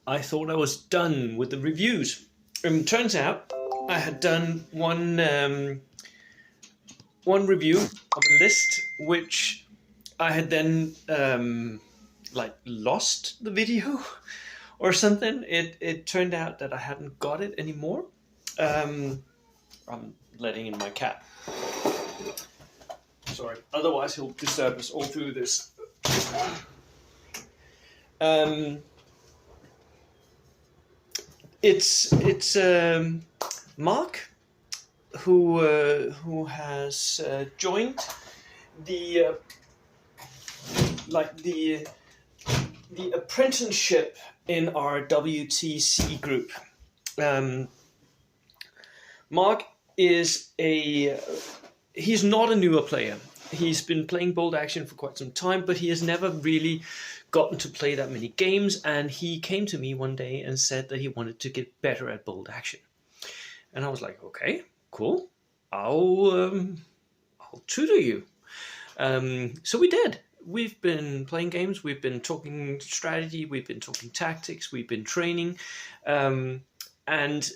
I thought I was done with the reviews. Turns out I had done one review of a list, which I had then like lost the video or something. It turned out that I hadn't got it anymore. I'm letting in my cat. Sorry, otherwise he'll disturb us all through this. It's Mark who has joined the the apprenticeship in our WTC group. Mark is he's not a newer player. He's been playing Bold Action for quite some time, but he has never really gotten to play that many games, and he came to me one day and said that he wanted to get better at Bold Action. And I was like, okay, cool. I'll tutor you. So we did. We've been playing games, we've been talking strategy, we've been talking tactics, we've been training, and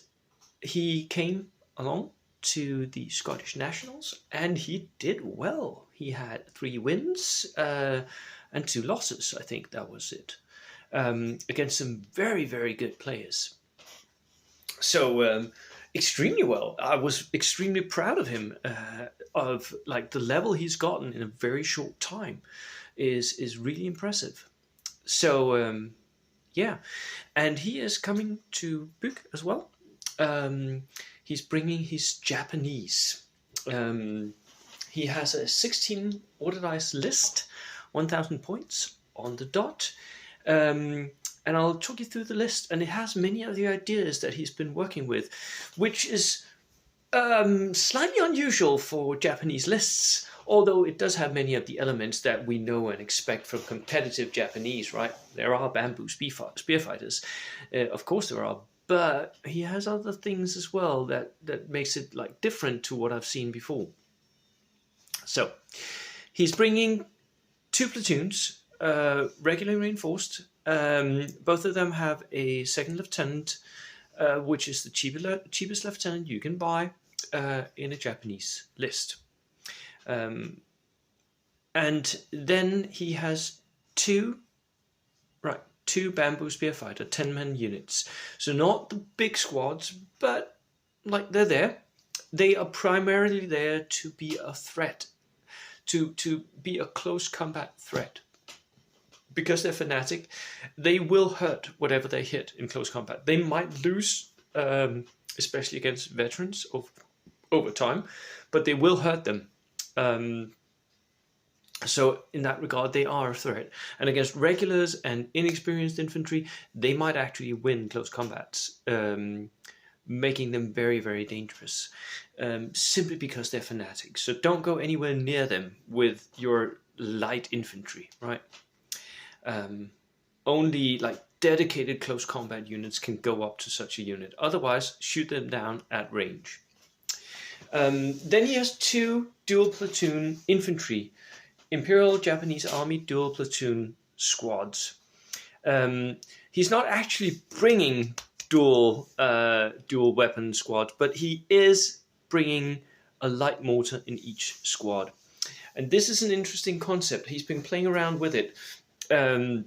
he came along to the Scottish Nationals, and he did well. He had 3 wins and 2 losses, I think that was it, against some very, very good players. So extremely well. I was extremely proud of him, of like the level he's gotten in a very short time is really impressive. So yeah, and he is coming to BYG as well. He's bringing his Japanese. He has a 16 orderized list, 1,000 points on the dot. And I'll talk you through the list, and it has many of the ideas that he's been working with, which is slightly unusual for Japanese lists, although it does have many of the elements that we know and expect from competitive Japanese, right? There are bamboo spearfighters, of course there are, but he has other things as well that makes it like different to what I've seen before. So he's bringing 2 platoons, regularly reinforced. Both of them have a 2nd lieutenant, which is the cheapest lieutenant you can buy in a Japanese list. And then he has 2 bamboo spearfighter 10-man units. So not the big squads, but like they're there. They are primarily there to be a threat, to be a close combat threat. Because they're fanatic, they will hurt whatever they hit in close combat. They might lose, especially against veterans over time, but they will hurt them. So in that regard, they are a threat. And against regulars and inexperienced infantry, they might actually win close combats, making them very, very dangerous, simply because they're fanatics. So don't go anywhere near them with your light infantry, right? Only like dedicated close combat units can go up to such a unit. Otherwise, shoot them down at range. Then he has 2 dual platoon infantry, Imperial Japanese Army dual platoon squads. He's not actually bringing dual weapon squad, but he is bringing a light mortar in each squad. And this is an interesting concept. He's been playing around with it. The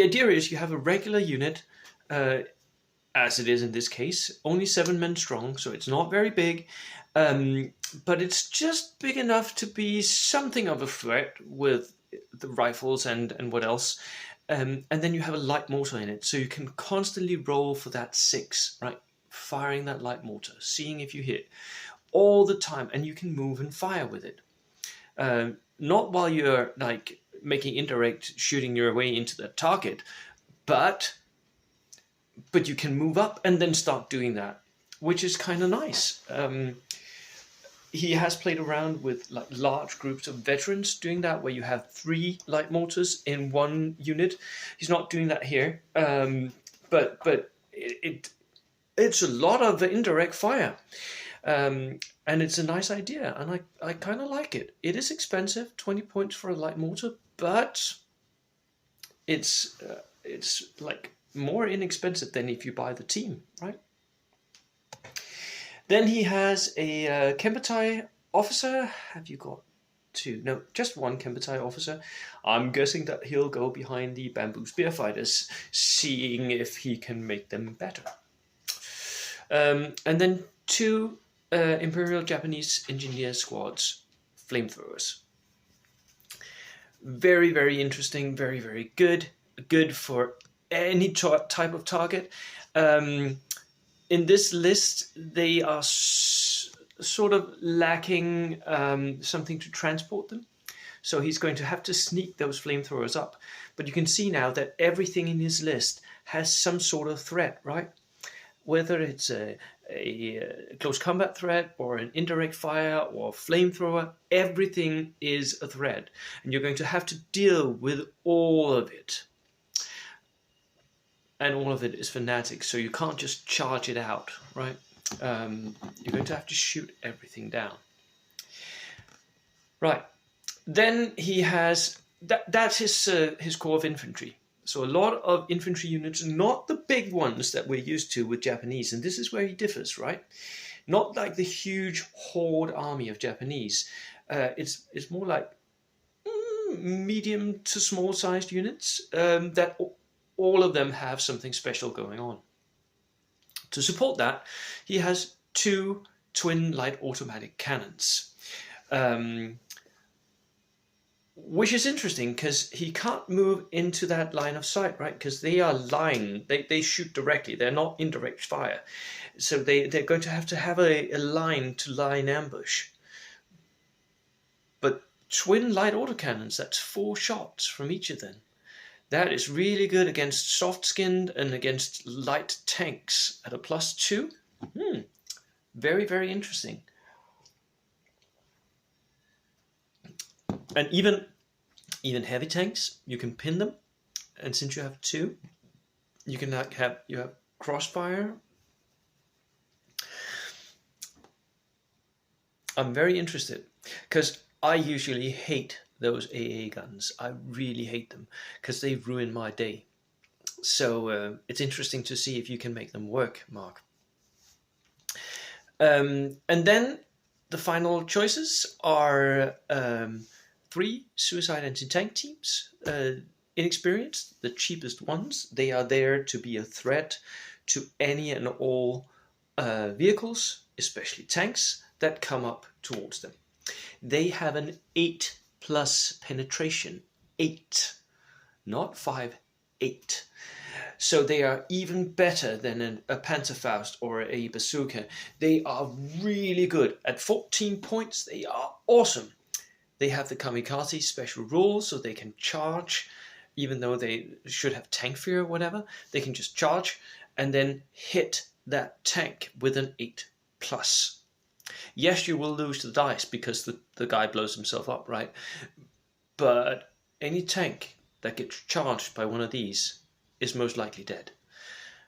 idea is you have a regular unit, as it is in this case, only 7 men strong, so it's not very big, but it's just big enough to be something of a threat with the rifles and what else. And then you have a light mortar in it, so you can constantly roll for that 6, right? Firing that light mortar, seeing if you hit all the time, and you can move and fire with it. Not while you're like making indirect shooting your way into the target, but you can move up and then start doing that, which is kind of nice. He has played around with like large groups of veterans doing that, where you have 3 light mortars in one unit. He's not doing that here, but it's a lot of indirect fire. And it's a nice idea, and I kind of like it. It is expensive, 20 points for a light mortar, but it's it's like more inexpensive than if you buy the team, right? Then he has a Kembatai officer. Have you got two? No, just one Kembatai officer. I'm guessing that he'll go behind the bamboo spear fighters, seeing if he can make them better. And then two Imperial Japanese Engineer Squads flamethrowers. Very, very interesting, very, very good. Good for any type of target. In this list, they are sort of lacking something to transport them. So he's going to have to sneak those flamethrowers up. But you can see now that everything in his list has some sort of threat, right? Whether it's a close combat threat or an indirect fire or flamethrower, everything is a threat. And you're going to have to deal with all of it. And all of it is fanatic, so you can't just charge it out, right? You're going to have to shoot everything down. Right. Then he has, that's his core of infantry. So a lot of infantry units, not the big ones that we're used to with Japanese, and this is where he differs, right? Not like the huge horde army of Japanese. It's more like medium to small sized units that all of them have something special going on. To support that, he has two twin light automatic cannons. Which is interesting because he can't move into that line of sight, right? Because they are lying, they shoot directly, they're not indirect fire. So they're going to have a line to lie in ambush. But twin light autocannons, that's 4 shots from each of them. That is really good against soft-skinned and against light tanks at a +2. Very, very interesting. And even heavy tanks, you can pin them. And since you have 2, you can have crossfire. I'm very interested because I usually hate those AA guns. I really hate them because they ruin my day. So it's interesting to see if you can make them work, Mark. And then the final choices are 3 suicide anti-tank teams. Inexperienced, the cheapest ones. They are there to be a threat to any and all vehicles, especially tanks, that come up towards them. They have an 8+ penetration. 8, not 5, 8. So they are even better than a Panzerfaust or a bazooka. They are really good. At 14 points, they are awesome. They have the kamikaze special rules, so they can charge, even though they should have tank fear or whatever. They can just charge and then hit that tank with an 8+. Yes, you will lose the dice because the guy blows himself up, right? But any tank that gets charged by one of these is most likely dead.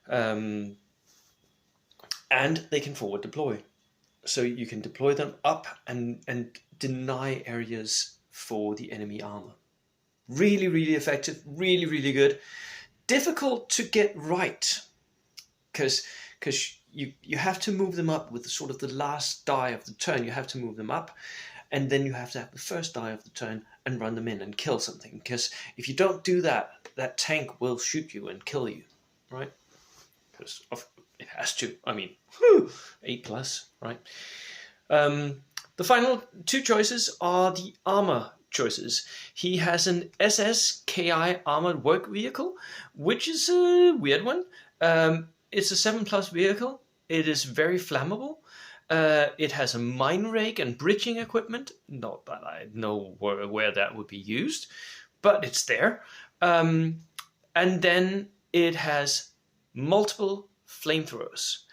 And they can forward deploy. So you can deploy them up and deny areas for the enemy armor. Really, really effective, really, really good. Difficult to get right because you have to move them up with sort of the last die of the turn. You have to move them up, and then you have to have the first die of the turn and run them in and kill something. Because if you don't do that, that tank will shoot you and kill you, right? Because it has to. I mean, 8+, right? The final 2 choices are the armor choices. He has an SSKI armored work vehicle, which is a weird one. It's a 7+ vehicle. It is very flammable. It has a mine rake and bridging equipment. Not that I know where that would be used, but it's there. And then it has multiple flamethrowers.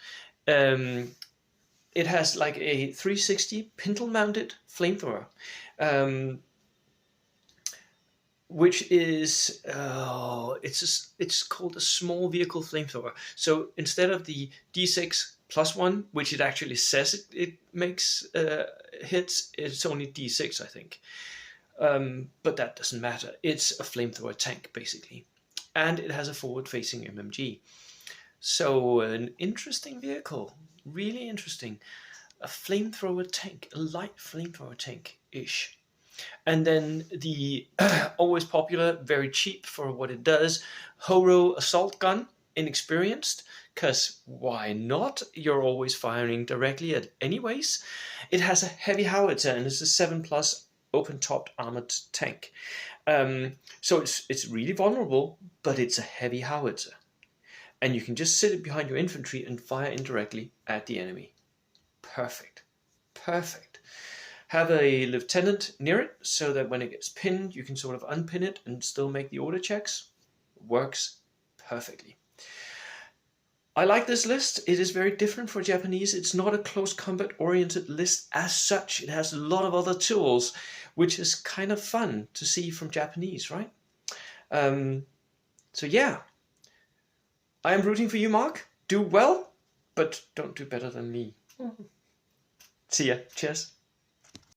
It has like a 360 pintle-mounted flamethrower, which is it's called a small vehicle flamethrower. So instead of the D6+1, which it actually says it makes hits, it's only D6, I think. But that doesn't matter. It's a flamethrower tank, basically. and it has a forward-facing MMG. So an interesting vehicle, really interesting. A flamethrower tank, a light flamethrower tank-ish. And then the always popular, very cheap for what it does, Horo assault gun, inexperienced, because why not? You're always firing directly at anyways. It has a heavy howitzer, and it's a 7+ open-topped armored tank. So it's really vulnerable, but it's a heavy howitzer. And you can just sit it behind your infantry and fire indirectly at the enemy. Perfect. Perfect. Have a lieutenant near it so that when it gets pinned, you can sort of unpin it and still make the order checks. Works perfectly. I like this list. It is very different for Japanese. It's not a close combat oriented list as such. It has a lot of other tools, which is kind of fun to see from Japanese, right? So yeah, I am rooting for you, Mark. Do well, but don't do better than me. See ya. Cheers.